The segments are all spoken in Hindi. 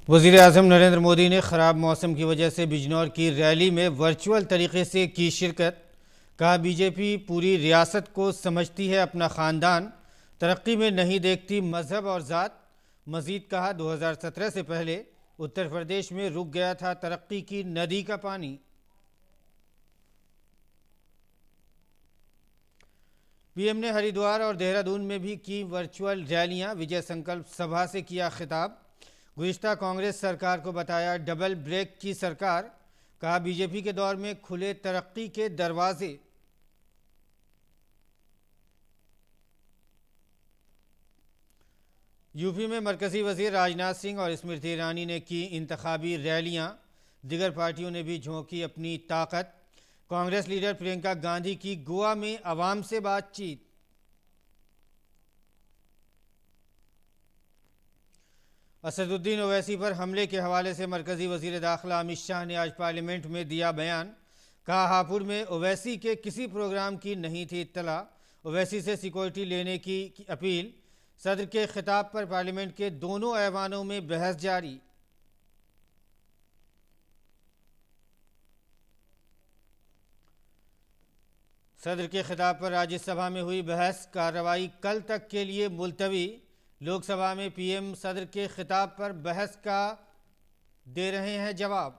वज़ीर-ए-आज़म नरेंद्र मोदी ने ख़राब मौसम की वजह से बिजनौर की रैली में वर्चुअल तरीके से की शिरकत। कहा, बीजेपी पूरी रियासत को समझती है अपना ख़ानदान, तरक्की में नहीं देखती मजहब और ज़ात। मज़ीद कहा, 2017 से पहले उत्तर प्रदेश में रुक गया था तरक्की की नदी का पानी। पीएम ने हरिद्वार और देहरादून में भी की वर्चुअल रैलियां। विजय संकल्प सभा से किया खिताब। गुज़िश्ता कांग्रेस सरकार को बताया डबल ब्रेक की सरकार। कहा, बीजेपी के दौर में खुले तरक्की के दरवाजे। यूपी में मरकजी वजीर राजनाथ सिंह और स्मृति ईरानी ने की इंतखाबी रैलियां। दिगर पार्टियों ने भी झोंकी अपनी ताकत। कांग्रेस लीडर प्रियंका गांधी की गोवा में अवाम से बातचीत। असदुद्दीन ओवैसी पर हमले के हवाले से मरकजी वजीर दाखिला अमित शाह ने आज पार्लियामेंट में दिया बयान। कहा, हापुड़ में ओवैसी के किसी प्रोग्राम की नहीं थी इत्तला। ओवैसी से सिक्योरिटी लेने की अपील। सदर के खिताब पर पार्लियामेंट के दोनों ऐवानों में बहस जारी। सदर के खिताब पर राज्यसभा में हुई बहस। कार्रवाई कल तक के लिए मुलतवी। लोकसभा में पीएम सदर के खिताब पर बहस का दे रहे हैं जवाब।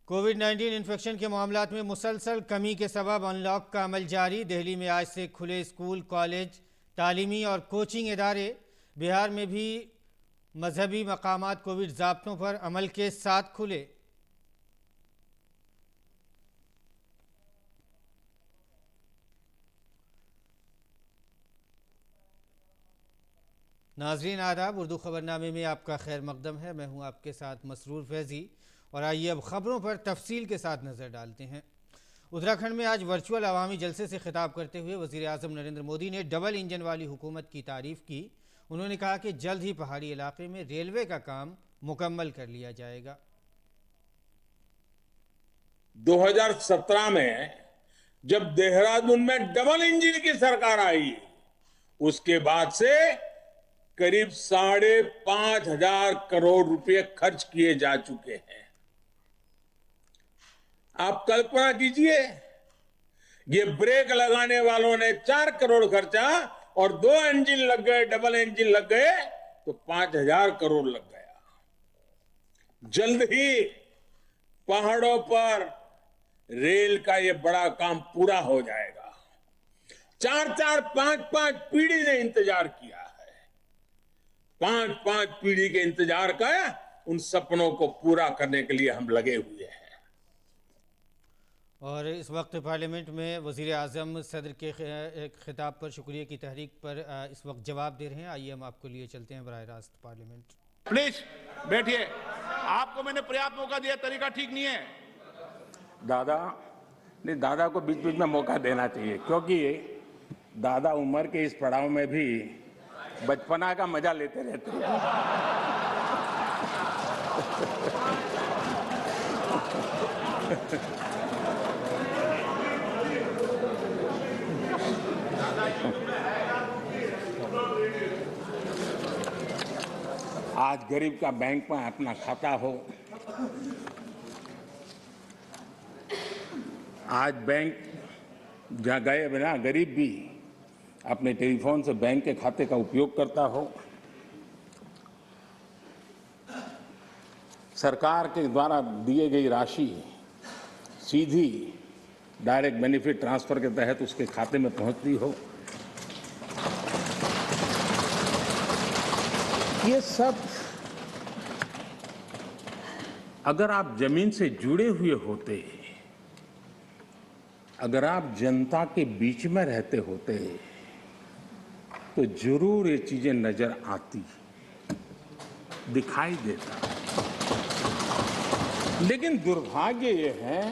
कोविड-19 इन्फेक्शन के मामलात में मुसलसल कमी के सबब अनलॉक का अमल जारी। दिल्ली में आज से खुले स्कूल, कॉलेज, तालीमी और कोचिंग इदारे। बिहार में भी मजहबी मकामात कोविड ज़ाब्तों पर अमल के साथ खुले। नाजरीन आदाब, उर्दू खबरनामे में आपका खैर मकदम है। मैं हूं आपके साथ मसरूर फैज़ी और आइए अब खबरों पर तफसील के साथ नज़र डालते हैं। उत्तराखंड में आज वर्चुअल अवामी जलसे से खिताब करते हुए वज़ीर-ए-आज़म नरेंद्र मोदी ने डबल इंजन वाली हुकूमत की तारीफ़ की। उन्होंने कहा कि जल्द ही पहाड़ी इलाके में रेलवे का काम मुकम्मल कर लिया जाएगा। 2017 में जब देहरादून में डबल इंजन की सरकार आई, उसके बाद से करीब 5,500 करोड़ रुपए खर्च किए जा चुके हैं। आप कल्पना कीजिए, ये ब्रेक लगाने वालों ने 4 करोड़ खर्चा और 2 इंजन लग गए, डबल इंजन लग गए तो 5,000 करोड़ लग गया। जल्द ही पहाड़ों पर रेल का ये बड़ा काम पूरा हो जाएगा। 4-4, 5-5 पीढ़ी ने इंतजार किया है। 5-5 पीढ़ी के इंतजार का उन सपनों को पूरा करने के लिए हम लगे हुए हैं। और इस वक्त पार्लियामेंट में वज़ीर-ए-आज़म सदर के खिताब पर शुक्रिया की तहरीक पर इस वक्त जवाब दे रहे हैं। आइए हम आपको लिए चलते हैं बराह रास्त पार्लियामेंट। प्लीज बैठिए। आपको मैंने पर्याप्त मौका दिया, तरीका ठीक नहीं है। दादा को बीच बीच में मौका देना चाहिए, क्योंकि दादा उम्र के इस पड़ाव में भी बचपना का मजा लेते रहते हैं। आज गरीब का बैंक में अपना खाता हो, आज बैंक जहाँ गए बिना गरीब भी अपने टेलीफोन से बैंक के खाते का उपयोग करता हो। सरकार के द्वारा दिए गई राशि सीधी डायरेक्ट बेनिफिट ट्रांसफर के तहत उसके खाते में पहुंचती हो। ये सब अगर आप जमीन से जुड़े हुए होते, अगर आप जनता के बीच में रहते होते, तो जरूर ये चीजें नजर आती, दिखाई देता। लेकिन दुर्भाग्य ये है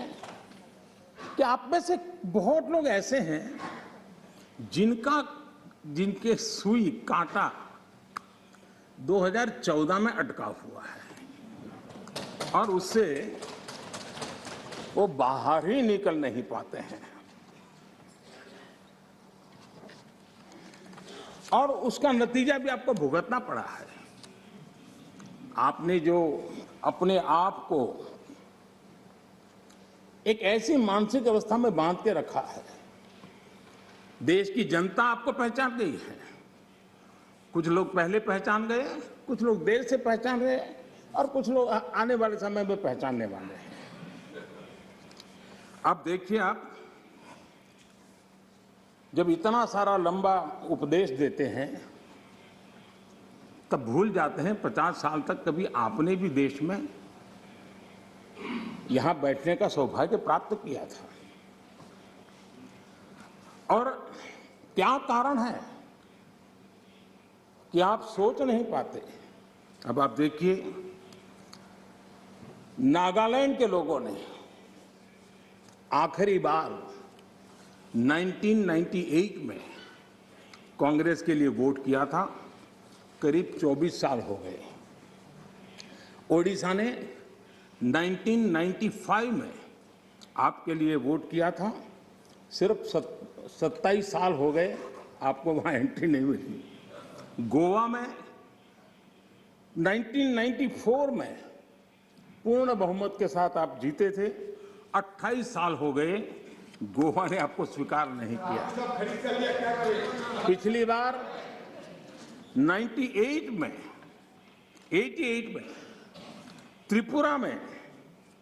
कि आप में से बहुत लोग ऐसे हैं जिनके सुई कांटा 2014 में अटका हुआ है और उससे वो बाहर ही निकल नहीं पाते हैं। और उसका नतीजा भी आपको भुगतना पड़ा है। आपने जो अपने आप को एक ऐसी मानसिक अवस्था में बांध के रखा है, देश की जनता आपको पहचान गई है। कुछ लोग पहले पहचान गए, कुछ लोग देर से पहचान रहे और कुछ लोग आने वाले समय में पहचानने वाले हैं। अब देखिए, आप जब इतना सारा लंबा उपदेश देते हैं तब भूल जाते हैं 50 साल तक कभी आपने भी देश में यहां बैठने का सौभाग्य प्राप्त किया था। और क्या कारण है कि आप सोच नहीं पाते। अब आप देखिए, नागालैंड के लोगों ने आखिरी बार 1998 में कांग्रेस के लिए वोट किया था, करीब 24 साल हो गए। ओडिशा ने 1995 में आपके लिए वोट किया था, सिर्फ 27 साल हो गए, आपको वहां एंट्री नहीं मिली। गोवा में 1994 में पूर्ण बहुमत के साथ आप जीते थे, 28 साल हो गए, गोवा ने आपको स्वीकार नहीं किया। पिछली बार 88 में त्रिपुरा में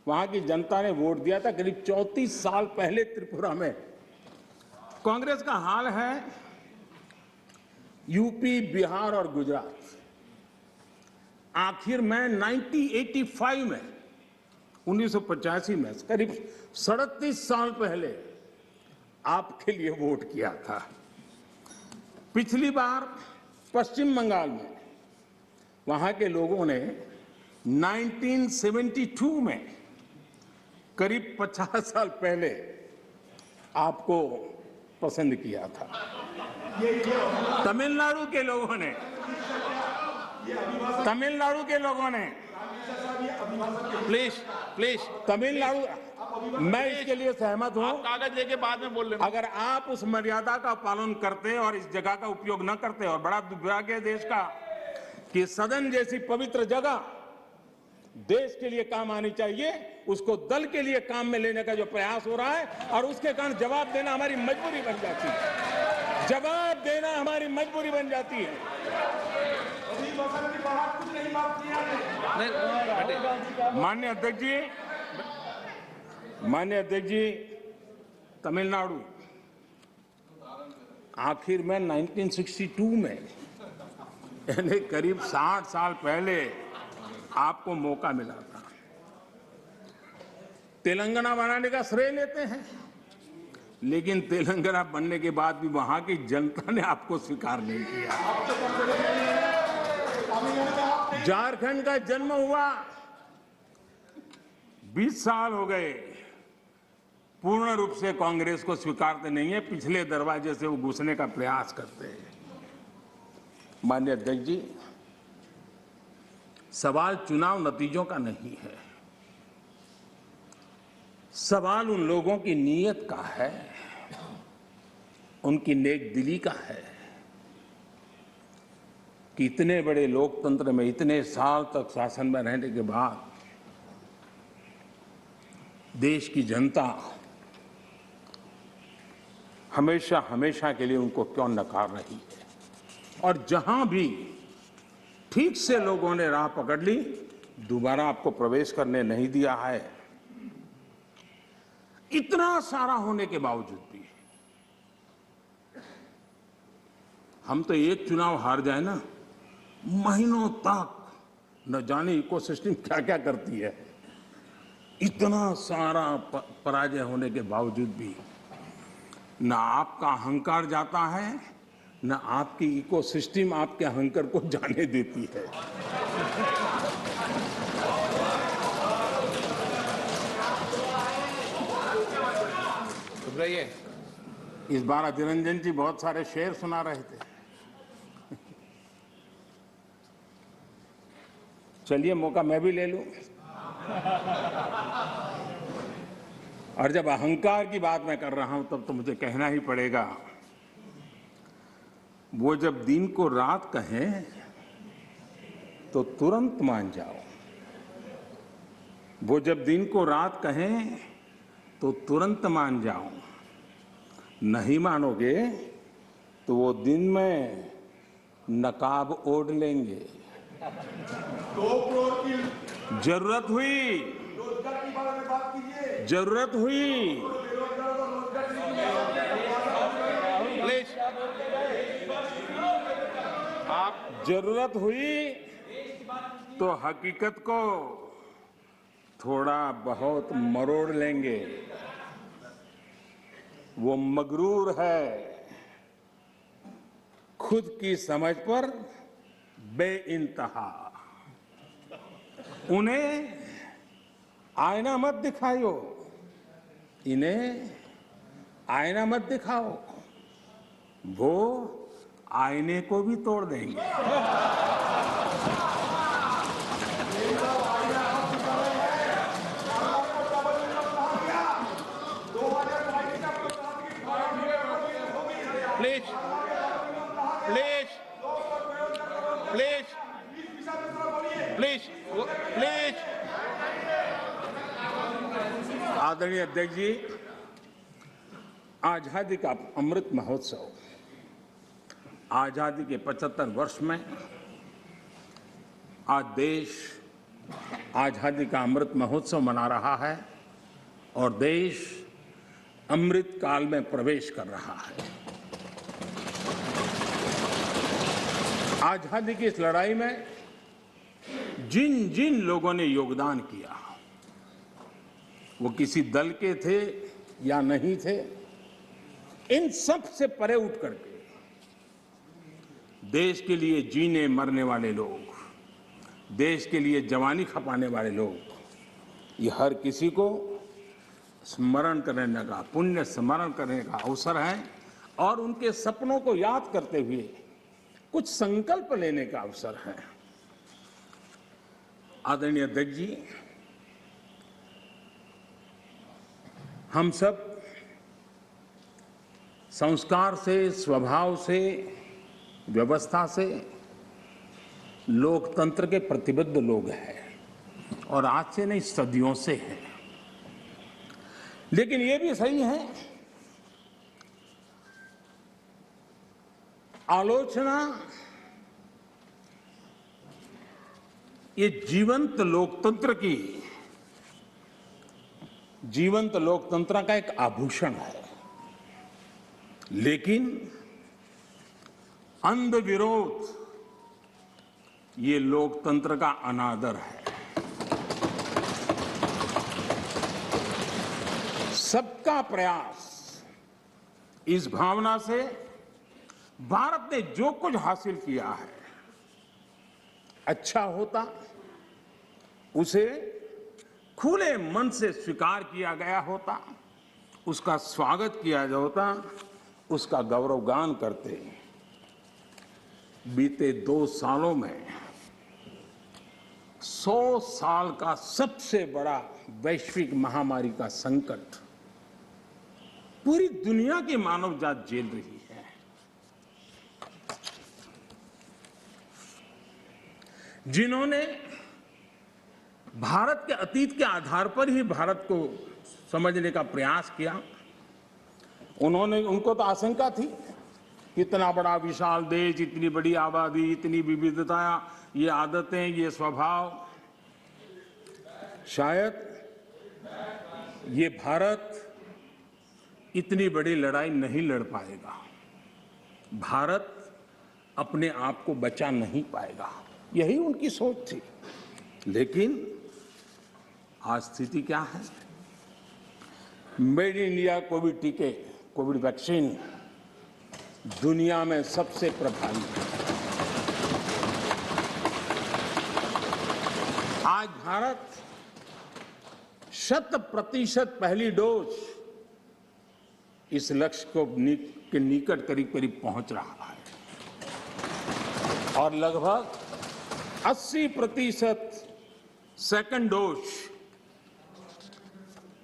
वहां की जनता ने वोट दिया था, करीब 34 साल पहले त्रिपुरा में। कांग्रेस का हाल है यूपी, बिहार और गुजरात। आखिर में 1985 में 1985 में करीब 37 साल पहले आपके लिए वोट किया था। पिछली बार पश्चिम बंगाल में वहां के लोगों ने 1972 में करीब 50 साल पहले आपको पसंद किया था। तमिलनाडु के लोगों ने प्लीज तमिलनाडु, मैं इसके लिए सहमत हूं। कागज लेके बाद में बोल लेना। अगर आप उस मर्यादा का पालन करते और इस जगह का उपयोग न करते, और बड़ा दुर्भाग्य है देश का कि सदन जैसी पवित्र जगह देश के लिए काम आनी चाहिए, उसको दल के लिए काम में लेने का जो प्रयास हो रहा है, और उसके कारण जवाब देना हमारी मजबूरी बन जाती है। जवाब देना हमारी मजबूरी बन जाती है। माननीय अध्यक्ष जी, तमिलनाडु आखिर में 1962 में, यानी करीब 60 साल पहले आपको मौका मिला था। तेलंगाना बनाने का श्रेय लेते हैं, लेकिन तेलंगाना बनने के बाद भी वहां की जनता ने आपको स्वीकार नहीं किया। झारखंड का जन्म हुआ, 20 साल हो गए, पूर्ण रूप से कांग्रेस को स्वीकारते नहीं है, पिछले दरवाजे से वो घुसने का प्रयास करते हैं। माननीय अध्यक्ष जी, सवाल चुनाव नतीजों का नहीं है, सवाल उन लोगों की नीयत का है, उनकी नेक दिली का है कि इतने बड़े लोकतंत्र में इतने साल तक शासन में रहने के बाद देश की जनता हमेशा हमेशा के लिए उनको क्यों नकार रही है। और जहां भी ठीक से लोगों ने राह पकड़ ली, दोबारा आपको प्रवेश करने नहीं दिया है। इतना सारा होने के बावजूद भी हम तो एक चुनाव हार जाए ना, महीनों तक न जाने इकोसिस्टम क्या क्या करती है। इतना सारा पराजय होने के बावजूद भी न आपका अहंकार जाता है, न आपकी इकोसिस्टम आपके अहंकार को जाने देती है। रहिए। इस बार अधीर रंजन जी बहुत सारे शेर सुना रहे थे। चलिए, मौका मैं भी ले लूं। और जब अहंकार की बात मैं कर रहा हूं तब तो मुझे कहना ही पड़ेगा, वो जब दिन को रात कहें तो तुरंत मान जाओ। वो जब दिन को रात कहें तो तुरंत मान जाओ। नहीं मानोगे तो वो दिन में नकाब ओढ़ लेंगे। 2 करोड़ की जरूरत हुई, रोजगार के बारे में बात कीजिए। जरूरत हुई, प्लीज आप जरूरत हुई तो हकीकत को थोड़ा बहुत मरोड़ लेंगे। वो मगरूर है, खुद की समझ पर बेइंतहा। उन्हें आईना मत दिखाओ, इन्हें आईना मत दिखाओ, वो आईने को भी तोड़ देंगे। Please please please please please आदरणीय अध्यक्ष जी, आजादी का अमृत महोत्सव, आजादी के 75 वर्ष में आज देश आजादी का अमृत महोत्सव मना रहा है और देश अमृत काल में प्रवेश कर रहा है। आजादी की इस लड़ाई में जिन जिन लोगों ने योगदान किया, वो किसी दल के थे या नहीं थे, इन सब से परे उठ करके देश के लिए जीने मरने वाले लोग, देश के लिए जवानी खपाने वाले लोग, ये हर किसी को स्मरण करने का, पुण्य स्मरण करने का अवसर है और उनके सपनों को याद करते हुए कुछ संकल्प लेने का अवसर है। आदरणीय अध्यक्ष जी, हम सब संस्कार से, स्वभाव से, व्यवस्था से लोकतंत्र के प्रतिबद्ध लोग हैं और आज से नहीं, सदियों से हैं। लेकिन ये भी सही है, आलोचना ये जीवंत लोकतंत्र का एक आभूषण है, लेकिन अंध विरोध ये लोकतंत्र का अनादर है। सबका प्रयास, इस भावना से भारत ने जो कुछ हासिल किया है, अच्छा होता उसे खुले मन से स्वीकार किया गया होता, उसका स्वागत किया होता, उसका गौरवगान करते। बीते 2 सालों में 100 साल का सबसे बड़ा वैश्विक महामारी का संकट पूरी दुनिया की मानव जात झेल रही है। जिन्होंने भारत के अतीत के आधार पर ही भारत को समझने का प्रयास किया, उनको तो आशंका थी, इतना बड़ा विशाल देश, इतनी बड़ी आबादी, इतनी विविधता, ये आदतें, ये स्वभाव, शायद ये भारत इतनी बड़ी लड़ाई नहीं लड़ पाएगा, भारत अपने आप को बचा नहीं पाएगा, यही उनकी सोच थी। लेकिन आज स्थिति क्या है? मेड इन इंडिया कोविड टीके, कोविड वैक्सीन दुनिया में सबसे प्रभावी है। आज भारत 100% पहली डोज इस लक्ष्य को के निकट करीब पहुंच रहा है और लगभग 80% सेकंड डोज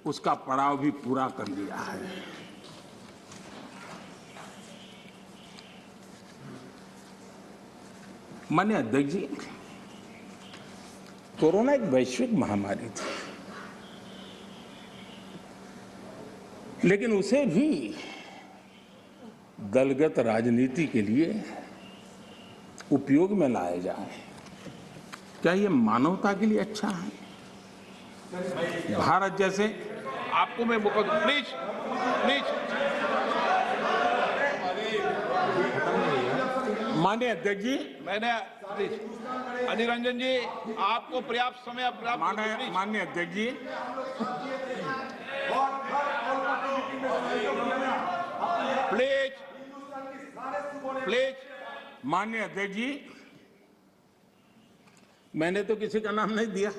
उसका पड़ाव भी पूरा कर लिया है। माननीय अध्यक्ष जी, कोरोना एक वैश्विक महामारी थी, लेकिन उसे भी दलगत राजनीति के लिए उपयोग में लाया जाए, क्या ये मानवता के लिए अच्छा है? भारत जैसे आपको मैं मौका दूं, प्लीज प्लीज। माननीय अध्यक्ष जी, मैंने प्लीज अधीर रंजन जी, आपको पर्याप्त समय माननीय अध्यक्ष जी, प्लीज प्लीज। माननीय अध्यक्ष जी, मैंने तो किसी का नाम नहीं दिया।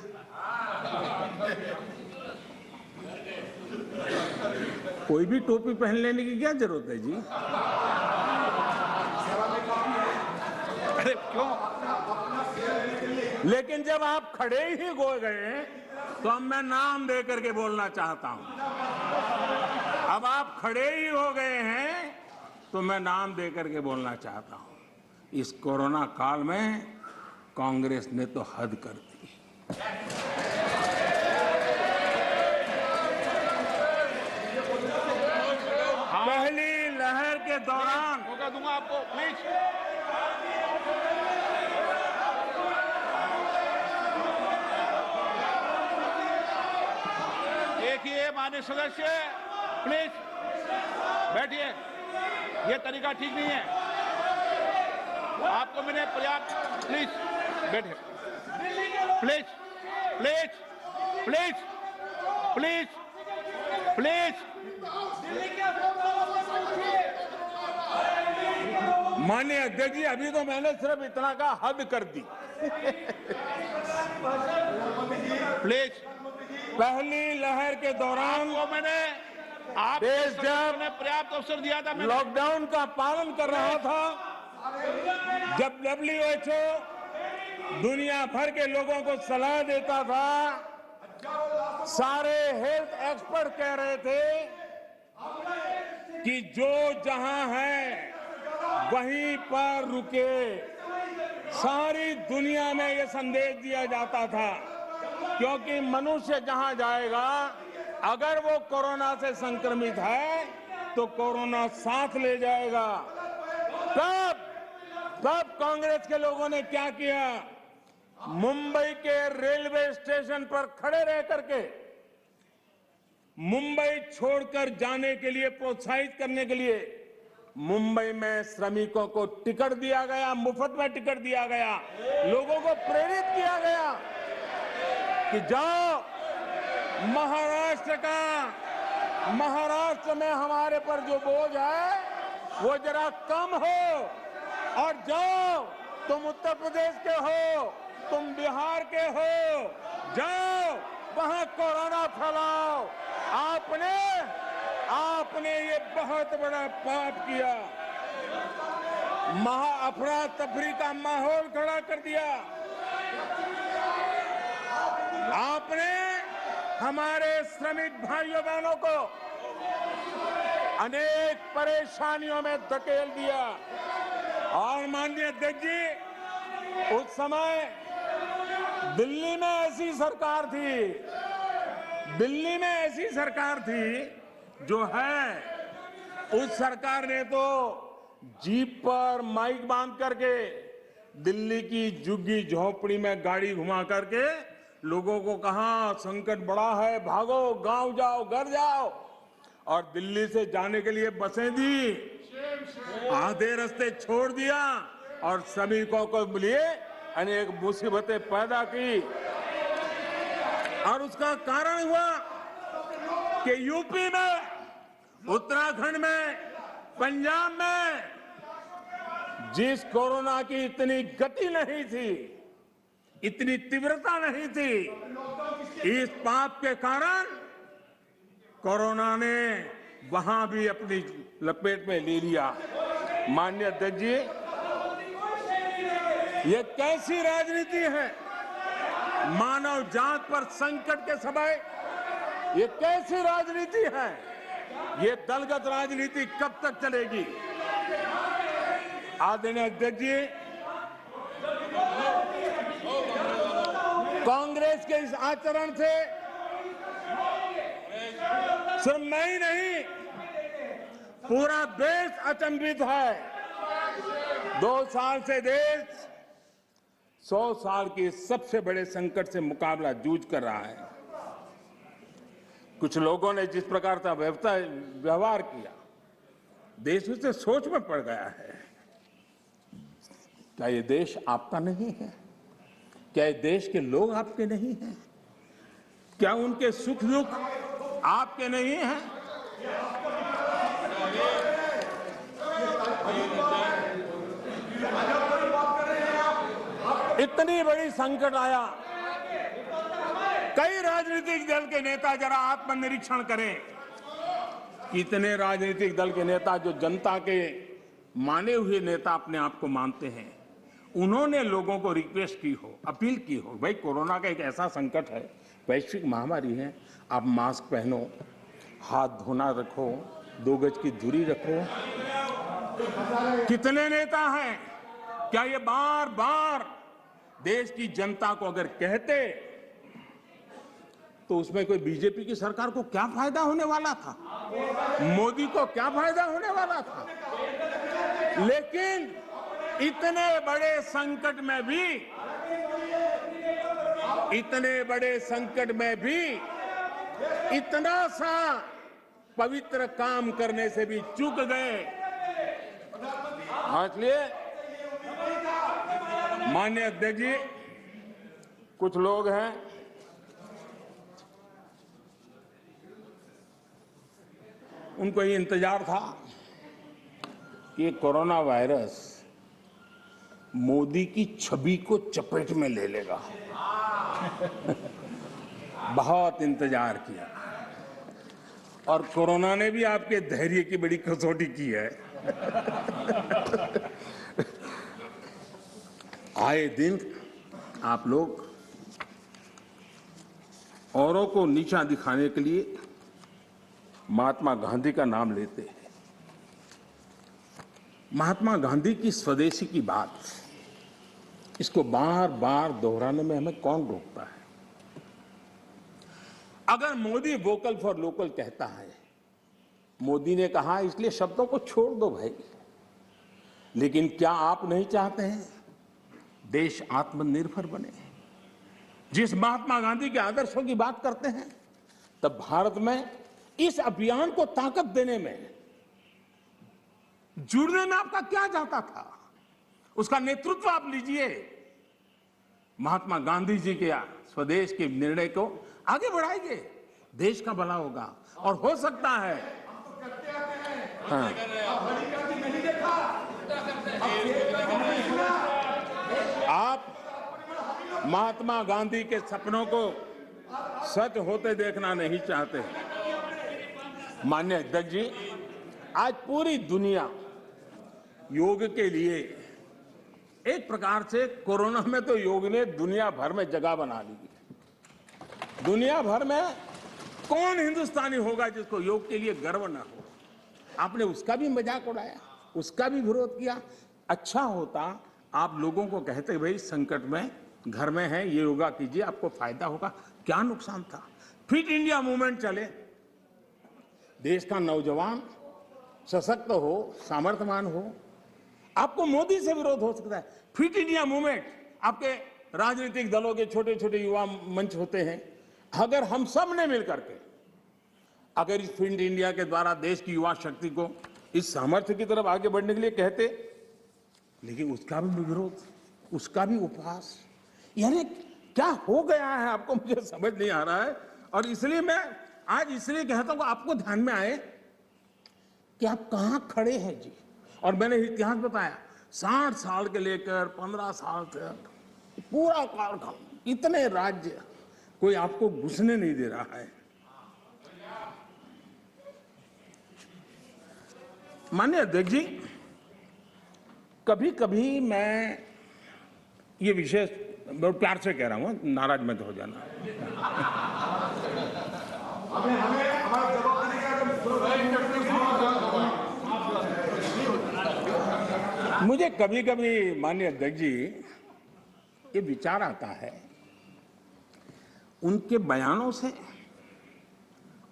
कोई भी टोपी पहन लेने की क्या जरूरत है जी? अरे क्यों? लेकिन जब आप खड़े ही हो गए तो अब मैं नाम दे करके बोलना चाहता हूं। अब आप खड़े ही हो गए हैं तो मैं नाम दे करके बोलना चाहता हूं। इस कोरोना काल में कांग्रेस ने तो हद कर दी। पहली लहर के दौरान मौका दूंगा आपको, प्लीज। देखिए माननीय सदस्य, प्लीज बैठिए, ये तरीका ठीक नहीं है। आपको मैंने पर्याप्त, प्लीज बैठिए, please please please please please. माननीय अध्यक्ष जी, अभी तो मैंने सिर्फ इतना का हद कर दी। प्लीज। पहली लहर के दौरान आपको मैंने देश जब पर्याप्त अवसर दिया था, लॉकडाउन का पालन कर रहा था, जब WHO दुनिया भर के लोगों को सलाह देता था, सारे हेल्थ एक्सपर्ट कह रहे थे कि जो जहां है वहीं पर रुके। सारी दुनिया में यह संदेश दिया जाता था, क्योंकि मनुष्य जहां जाएगा, अगर वो कोरोना से संक्रमित है तो कोरोना साथ ले जाएगा। तब कांग्रेस के लोगों ने क्या किया? मुंबई के रेलवे स्टेशन पर खड़े रह करके मुंबई छोड़कर जाने के लिए प्रोत्साहित करने के लिए मुंबई में श्रमिकों को टिकट दिया गया, मुफ्त में टिकट दिया गया, लोगों को प्रेरित किया गया कि जाओ महाराष्ट्र में हमारे पर जो बोझ है वो जरा कम हो, और जाओ, तुम उत्तर प्रदेश के हो, तुम बिहार के हो, जाओ वहां कोरोना फैलाओ। आपने ये बहुत बड़ा पाप किया, अफरा तफरी का माहौल खड़ा कर दिया। आपने हमारे श्रमिक भाइयों बहनों को अनेक परेशानियों में धकेल दिया। और माननीय अध्यक्ष जी, उस समय दिल्ली में ऐसी सरकार थी जो है, उस सरकार ने तो जीप पर माइक बांध करके दिल्ली की झुग्गी झोपड़ी में गाड़ी घुमा करके लोगों को कहा, संकट बड़ा है, भागो, गांव जाओ, घर जाओ, और दिल्ली से जाने के लिए बसें दी, आधे रास्ते छोड़ दिया और श्रमिकों को लिए अनेक मुसीबतें पैदा की। और उसका कारण हुआ कि यूपी में, उत्तराखंड में, पंजाब में जिस कोरोना की इतनी गति नहीं थी, इतनी तीव्रता नहीं थी, इस पाप के कारण कोरोना ने वहां भी अपनी लपेट में ले लिया। माननीय अध्यक्ष जी, ये कैसी राजनीति है? मानव जात पर संकट के समय ये कैसी राजनीति है? ये दलगत राजनीति कब तक चलेगी? आदरणीय अध्यक्ष जी, कांग्रेस के इस आचरण से सिर्फ मैं ही नहीं, पूरा देश अचंभित है। 2 साल से देश 100 साल के सबसे बड़े संकट से मुकाबला जूझ कर रहा है। कुछ लोगों ने जिस प्रकार का व्यवहार किया, देश उससे सोच में पड़ गया है। क्या ये देश आपका नहीं है? क्या ये देश के लोग आपके नहीं हैं? क्या उनके सुख दुख आपके नहीं हैं? इतनी बड़ी संकट आया, कई राजनीतिक दल के नेता जरा आत्मनिरीक्षण करें। कितने राजनीतिक दल के नेता जो जनता के माने हुए नेता अपने आप को मानते हैं, उन्होंने लोगों को रिक्वेस्ट की हो, अपील की हो, भाई कोरोना का एक ऐसा संकट है, वैश्विक महामारी है, आप मास्क पहनो, हाथ धोना रखो, 2 गज की दूरी रखो। कितने नेता हैं? क्या ये बार बार देश की जनता को अगर कहते तो उसमें कोई बीजेपी की सरकार को क्या फायदा होने वाला था? मोदी को क्या फायदा होने वाला था? लेकिन इतने बड़े संकट में भी इतना सा पवित्र काम करने से भी चूक गए। इसलिए माननीय अध्यक्ष जी, कुछ लोग हैं उनको ये इंतजार था कि कोरोना वायरस मोदी की छवि को चपेट में ले लेगा। बहुत इंतजार किया और कोरोना ने भी आपके धैर्य की बड़ी कसौटी की है। आए दिन आप लोग औरों को नीचा दिखाने के लिए महात्मा गांधी का नाम लेते हैं। महात्मा गांधी की स्वदेशी की बात, इसको बार बार दोहराने में हमें कौन रोकता है? अगर मोदी वोकल फॉर लोकल कहता है, मोदी ने कहा इसलिए शब्दों को छोड़ दो भाई, लेकिन क्या आप नहीं चाहते हैं देश आत्मनिर्भर बने? जिस महात्मा गांधी के आदर्शों की बात करते हैं, तब भारत में इस अभियान को ताकत देने में, जुड़ने में आपका क्या जाता था? उसका नेतृत्व आप लीजिए। महात्मा गांधी जी के स्वदेश के निर्णय को आगे बढ़ाइए, देश का भला होगा। और हो सकता है आप महात्मा गांधी के सपनों को सच होते देखना नहीं चाहते। माननीय अध्यक्ष जी, आज पूरी दुनिया योग के लिए, एक प्रकार से कोरोना में तो योग ने दुनिया भर में जगह बना ली। दुनिया भर में कौन हिंदुस्तानी होगा जिसको योग के लिए गर्व ना हो? आपने उसका भी मजाक उड़ाया, उसका भी विरोध किया। अच्छा होता आप लोगों को कहते भाई संकट में घर में है, ये योगा कीजिए, आपको फायदा होगा। क्या नुकसान था? फिट इंडिया मूवमेंट चले, देश का नौजवान सशक्त हो, सामर्थ्यवान हो। आपको मोदी से विरोध हो सकता है। फिट इंडिया मूवमेंट, आपके राजनीतिक दलों के छोटे छोटे युवा मंच होते हैं। अगर हम सब ने मिलकर के अगर इस फिट इंडिया के द्वारा देश की युवा शक्ति को इस सामर्थ्य की तरफ आगे बढ़ने के लिए कहते, लेकिन उसका भी विरोध, उसका भी उपहास, यानी क्या हो गया है आपको मुझे समझ नहीं आ रहा है। और इसलिए मैं आज इसलिए कहता हूं आपको ध्यान में आए कि आप कहां खड़े हैं जी। और मैंने इतिहास बताया, 60 साल के लेकर 15 साल तक पूरा कालखंड, इतने राज्य, कोई आपको घुसने नहीं दे रहा है। माननीय अध्यक्ष जी, कभी कभी मैं ये विशेष बहुत प्यार से कह रहा हूं, नाराज मत हो जाना। मुझे कभी कभी माननीय अध्यक्ष जी ये विचार आता है, उनके बयानों से,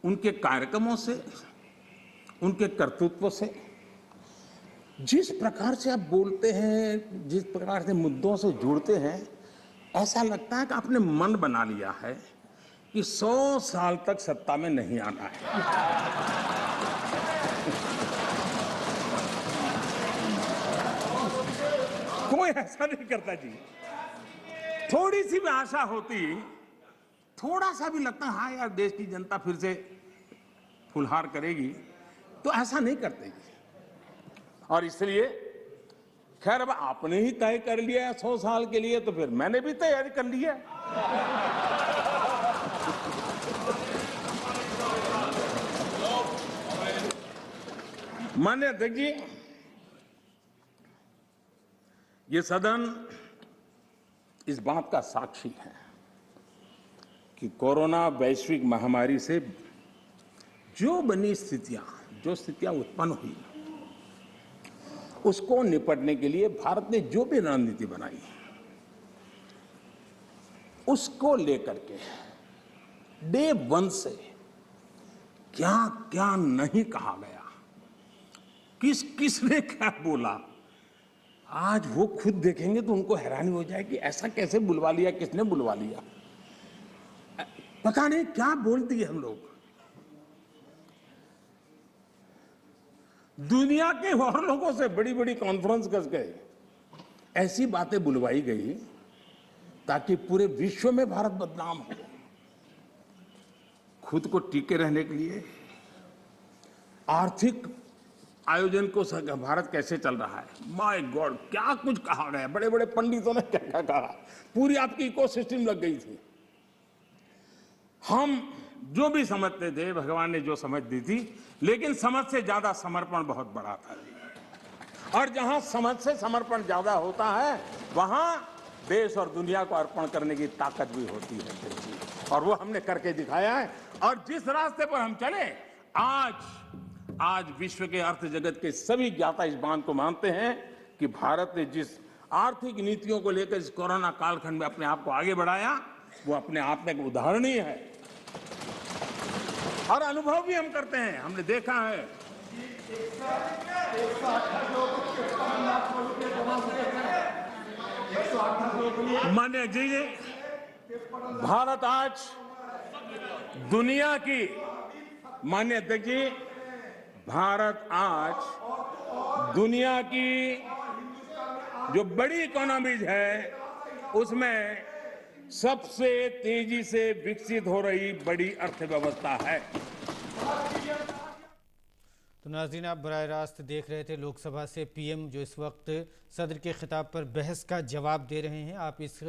उनके कार्यक्रमों से, उनके कर्तृत्व से, जिस प्रकार से आप बोलते हैं, जिस प्रकार से मुद्दों से जुड़ते हैं, ऐसा लगता है कि आपने मन बना लिया है कि 100 साल तक सत्ता में नहीं आना है। कोई ऐसा नहीं करता जी। थोड़ी सी भी आशा होती, थोड़ा सा भी लगता हाँ यार देश की जनता फिर से फुलहार करेगी, तो ऐसा नहीं करते जी। और इसलिए खैर अब आपने ही तय कर लिया है 100 साल के लिए, तो फिर मैंने भी तैयारी कर ली है। माननीय अध्यक्ष जी, ये सदन इस बात का साक्षी है कि कोरोना वैश्विक महामारी से जो बनी स्थितियां, जो स्थितियां उत्पन्न हुई, उसको निपटने के लिए भारत ने जो भी रणनीति बनाई, उसको लेकर के डे 1 से क्या क्या नहीं कहा गया, किसने क्या बोला, आज वो खुद देखेंगे तो उनको हैरानी हो जाएगी, ऐसा कैसे बुलवा लिया, किसने बुलवा लिया, पता नहीं क्या बोल दिए हम लोग। दुनिया के और लोगों से बड़ी बड़ी कॉन्फ्रेंस कर गए, ऐसी बातें बुलवाई गई ताकि पूरे विश्व में भारत बदनाम हो। खुद को टिके रहने के लिए आर्थिक आयोजन को भारत कैसे चल रहा है, माय गॉड क्या कुछ कहा गया, बड़े बड़े पंडितों ने क्या क्या कहा, पूरी आपकी इकोसिस्टम लग गई थी। हम जो भी समझते थे, भगवान ने जो समझ दी थी, लेकिन समझ से ज्यादा समर्पण बहुत बड़ा था जी। और जहां समझ से समर्पण ज्यादा होता है, वहां देश और दुनिया को अर्पण करने की ताकत भी होती है, और वो हमने करके दिखाया है। और जिस रास्ते पर हम चले, आज विश्व के अर्थ जगत के सभी ज्ञाता इस बात को मानते हैं कि भारत ने जिस आर्थिक नीतियों को लेकर इस कोरोना कालखंड में अपने आप को आगे बढ़ाया, वो अपने आप में एक उदाहरणीय है। और अनुभव भी हम करते हैं, हमने देखा है। माननीय जी, भारत आज दुनिया की, माननीय अध्यक्ष जी, भारत आज दुनिया की जो बड़ी इकोनॉमीज है, उसमें सबसे तेजी से विकसित हो रही बड़ी अर्थव्यवस्था है। तो नाज़रीन, आप बराह रास्त देख रहे थे लोकसभा से पीएम जो इस वक्त सदर के खिताब पर बहस का जवाब दे रहे हैं। आप इस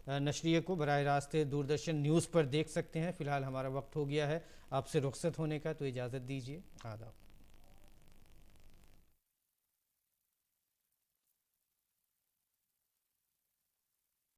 नशरिए को बराह रास्त दूरदर्शन न्यूज़ पर देख सकते हैं। फिलहाल हमारा वक्त हो गया है आपसे रुखसत होने का, तो इजाज़त दीजिए। आदाब।